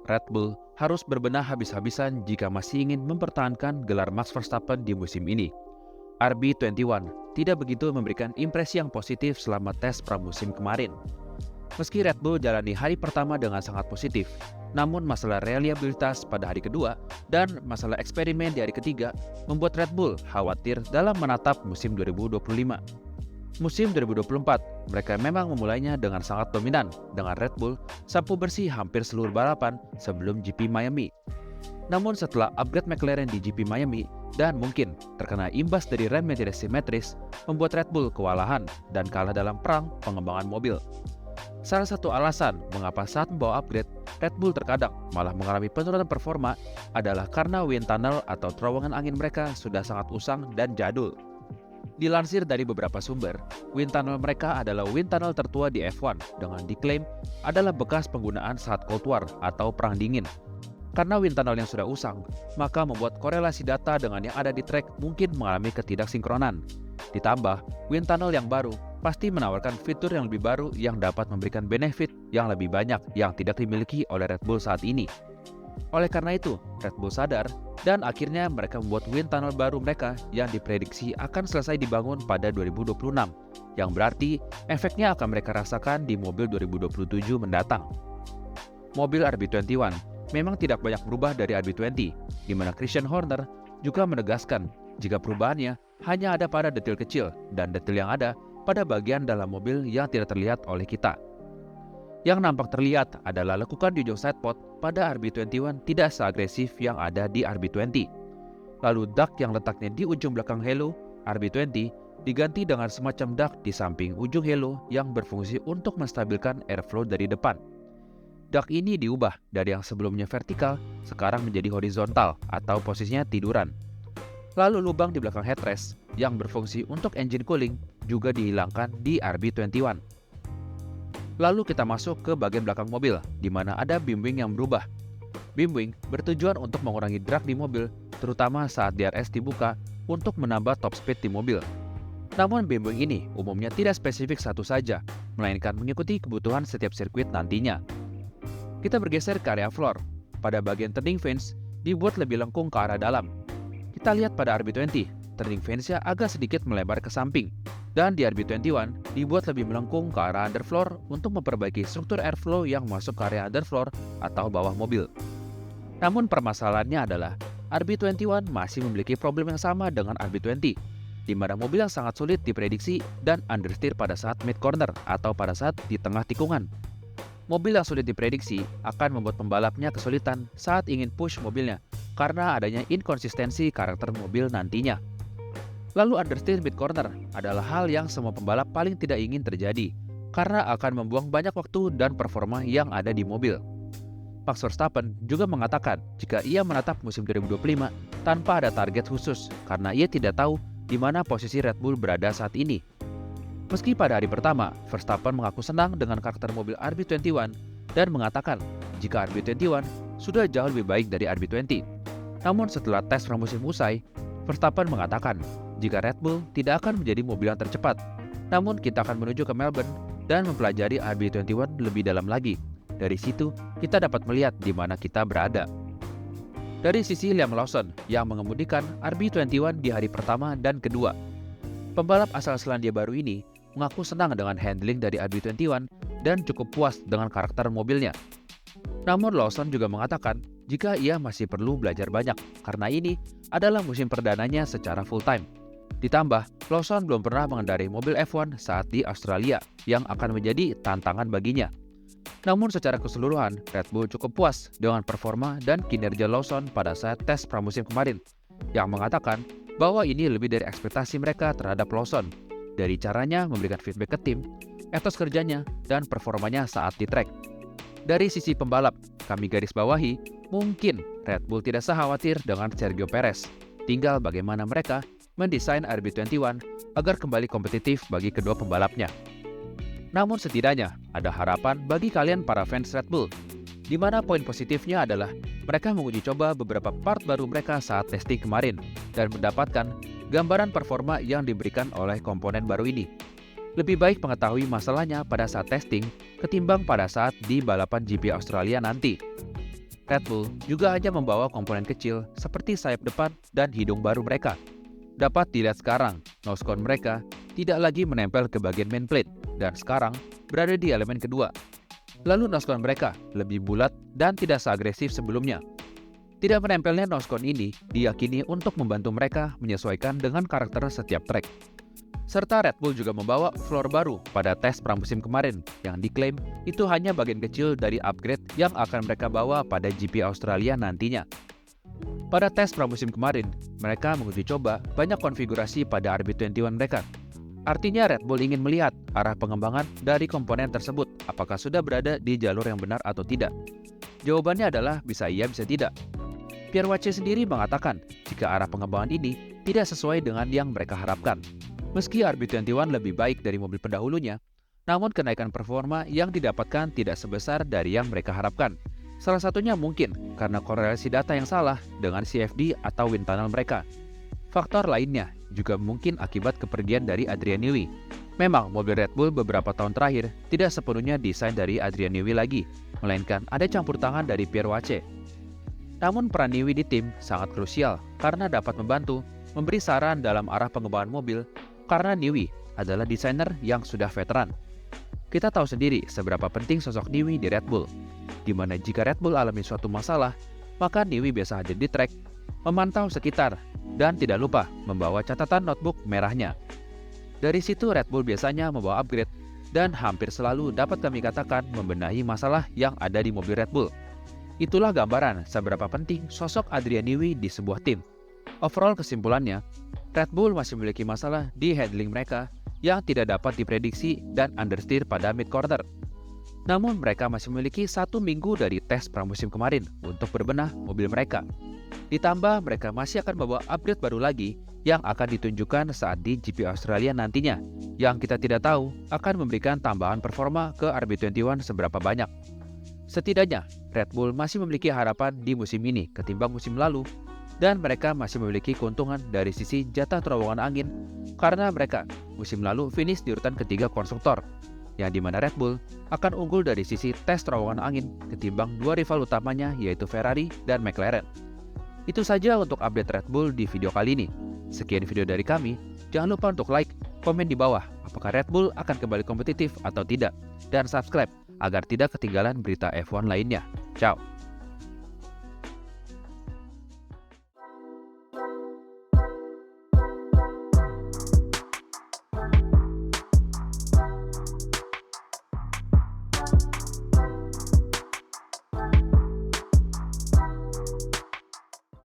Red Bull harus berbenah habis-habisan jika masih ingin mempertahankan gelar Max Verstappen di musim ini. RB21 tidak begitu memberikan impresi yang positif selama tes pramusim kemarin. Meski Red Bull jalani hari pertama dengan sangat positif, namun masalah reliabilitas pada hari kedua dan masalah eksperimen di hari ketiga membuat Red Bull khawatir dalam menatap musim 2025. Musim 2024, mereka memang memulainya dengan sangat dominan dengan Red Bull sapu bersih hampir seluruh balapan sebelum GP Miami. Namun setelah upgrade McLaren di GP Miami dan mungkin terkena imbas dari rem yang tidak simetris, membuat Red Bull kewalahan dan kalah dalam perang pengembangan mobil. Salah satu alasan mengapa saat membawa upgrade, Red Bull terkadang malah mengalami penurunan performa adalah karena wind tunnel atau terowongan angin mereka sudah sangat usang dan jadul. Dilansir dari beberapa sumber, wind tunnel mereka adalah wind tunnel tertua di F1 dengan diklaim adalah bekas penggunaan saat Cold War atau Perang Dingin. Karena wind tunnel yang sudah usang, maka membuat korelasi data dengan yang ada di track mungkin mengalami ketidaksinkronan. Ditambah, wind tunnel yang baru pasti menawarkan fitur yang lebih baru yang dapat memberikan benefit yang lebih banyak yang tidak dimiliki oleh Red Bull saat ini. Oleh karena itu, Red Bull sadar dan akhirnya mereka membuat wind tunnel baru mereka yang diprediksi akan selesai dibangun pada 2026, yang berarti efeknya akan mereka rasakan di mobil 2027 mendatang. Mobil RB21 memang tidak banyak berubah dari RB20, di mana Christian Horner juga menegaskan jika perubahannya hanya ada pada detail kecil dan detail yang ada pada bagian dalam mobil yang tidak terlihat oleh kita. Yang nampak terlihat adalah lekukan di ujung sidepod pada RB21 tidak seagresif yang ada di RB20. Lalu duct yang letaknya di ujung belakang halo RB20 diganti dengan semacam duct di samping ujung halo yang berfungsi untuk menstabilkan airflow dari depan. Duct ini diubah dari yang sebelumnya vertikal sekarang menjadi horizontal atau posisinya tiduran. Lalu lubang di belakang headrest yang berfungsi untuk engine cooling juga dihilangkan di RB21. Lalu kita masuk ke bagian belakang mobil, di mana ada beam wing yang berubah. Beam wing bertujuan untuk mengurangi drag di mobil, terutama saat DRS dibuka untuk menambah top speed di mobil. Namun beam wing ini umumnya tidak spesifik satu saja, melainkan mengikuti kebutuhan setiap sirkuit nantinya. Kita bergeser ke area floor. Pada bagian turning vanes dibuat lebih lengkung ke arah dalam. Kita lihat pada RB20, turning vanes-nya agak sedikit melebar ke samping. Dan di RB21 dibuat lebih melengkung ke arah underfloor untuk memperbaiki struktur airflow yang masuk ke area underfloor atau bawah mobil. Namun permasalahannya adalah RB21 masih memiliki problem yang sama dengan RB20, di mana mobil yang sangat sulit diprediksi dan understeer pada saat mid corner atau pada saat di tengah tikungan. Mobil yang sulit diprediksi akan membuat pembalapnya kesulitan saat ingin push mobilnya karena adanya inkonsistensi karakter mobil nantinya. Lalu understeer mid corner adalah hal yang semua pembalap paling tidak ingin terjadi karena akan membuang banyak waktu dan performa yang ada di mobil. Max Verstappen juga mengatakan jika ia menatap musim 2025 tanpa ada target khusus karena ia tidak tahu di mana posisi Red Bull berada saat ini. Meski pada hari pertama, Verstappen mengaku senang dengan karakter mobil RB21 dan mengatakan jika RB21 sudah jauh lebih baik dari RB20. Namun setelah tes pramusim usai, Verstappen mengatakan jika Red Bull tidak akan menjadi mobil yang tercepat, namun kita akan menuju ke Melbourne dan mempelajari RB21 lebih dalam lagi. Dari situ, kita dapat melihat di mana kita berada. Dari sisi Liam Lawson yang mengemudikan RB21 di hari pertama dan kedua, pembalap asal Selandia Baru ini mengaku senang dengan handling dari RB21 dan cukup puas dengan karakter mobilnya. Namun Lawson juga mengatakan jika ia masih perlu belajar banyak karena ini adalah musim perdananya secara full-time. Ditambah, Lawson belum pernah mengendarai mobil F1 saat di Australia yang akan menjadi tantangan baginya. Namun secara keseluruhan, Red Bull cukup puas dengan performa dan kinerja Lawson pada saat tes pramusim kemarin, yang mengatakan bahwa ini lebih dari ekspektasi mereka terhadap Lawson, dari caranya memberikan feedback ke tim, etos kerjanya, dan performanya saat di track. Dari sisi pembalap, kami garis bawahi, mungkin Red Bull tidak sekhawatir dengan Sergio Perez. Tinggal bagaimana mereka mendesain RB21 agar kembali kompetitif bagi kedua pembalapnya. Namun setidaknya ada harapan bagi kalian para fans Red Bull, di mana poin positifnya adalah mereka menguji coba beberapa part baru mereka saat testing kemarin dan mendapatkan gambaran performa yang diberikan oleh komponen baru ini. Lebih baik mengetahui masalahnya pada saat testing ketimbang pada saat di balapan GP Australia nanti. Red Bull juga hanya membawa komponen kecil seperti sayap depan dan hidung baru mereka. Dapat dilihat sekarang, nose cone mereka tidak lagi menempel ke bagian main plate dan sekarang berada di elemen kedua. Lalu nose cone mereka lebih bulat dan tidak seagresif sebelumnya. Tidak menempelnya nose cone ini diyakini untuk membantu mereka menyesuaikan dengan karakter setiap trek. Serta Red Bull juga membawa floor baru pada tes pramusim kemarin yang diklaim itu hanya bagian kecil dari upgrade yang akan mereka bawa pada GP Australia nantinya. Pada tes pramusim kemarin, mereka menguji coba banyak konfigurasi pada RB21 mereka. Artinya Red Bull ingin melihat arah pengembangan dari komponen tersebut apakah sudah berada di jalur yang benar atau tidak. Jawabannya adalah bisa iya bisa tidak. Pierre Wache sendiri mengatakan jika arah pengembangan ini tidak sesuai dengan yang mereka harapkan. Meski RB21 lebih baik dari mobil pendahulunya, namun kenaikan performa yang didapatkan tidak sebesar dari yang mereka harapkan. Salah satunya mungkin karena korelasi data yang salah dengan CFD atau wind tunnel mereka. Faktor lainnya juga mungkin akibat kepergian dari Adrian Newey. Memang mobil Red Bull beberapa tahun terakhir tidak sepenuhnya desain dari Adrian Newey lagi, melainkan ada campur tangan dari Pierre Wache. Namun peran Newey di tim sangat krusial karena dapat membantu memberi saran dalam arah pengembangan mobil karena Newey adalah desainer yang sudah veteran. Kita tahu sendiri seberapa penting sosok Newey di Red Bull, di mana jika Red Bull alami suatu masalah, maka Newey biasa hadir di trek, memantau sekitar, dan tidak lupa membawa catatan notebook merahnya. Dari situ Red Bull biasanya membawa upgrade, dan hampir selalu dapat kami katakan membenahi masalah yang ada di mobil Red Bull. Itulah gambaran seberapa penting sosok Adrian Newey di sebuah tim. Overall kesimpulannya, Red Bull masih memiliki masalah di handling mereka yang tidak dapat diprediksi dan understeer pada mid-quarter. Namun mereka masih memiliki 1 minggu dari tes pramusim kemarin untuk berbenah mobil mereka. Ditambah mereka masih akan membawa upgrade baru lagi yang akan ditunjukkan saat di GP Australia nantinya, yang kita tidak tahu akan memberikan tambahan performa ke RB21 seberapa banyak. Setidaknya, Red Bull masih memiliki harapan di musim ini ketimbang musim lalu, dan mereka masih memiliki keuntungan dari sisi jatah terowongan angin karena mereka musim lalu finish di urutan ketiga konstruktor, yang dimana Red Bull akan unggul dari sisi tes terowongan angin ketimbang dua rival utamanya yaitu Ferrari dan McLaren. Itu saja untuk update Red Bull di video kali ini. Sekian video dari kami, jangan lupa untuk like, komen di bawah apakah Red Bull akan kembali kompetitif atau tidak, dan subscribe agar tidak ketinggalan berita F1 lainnya. Ciao!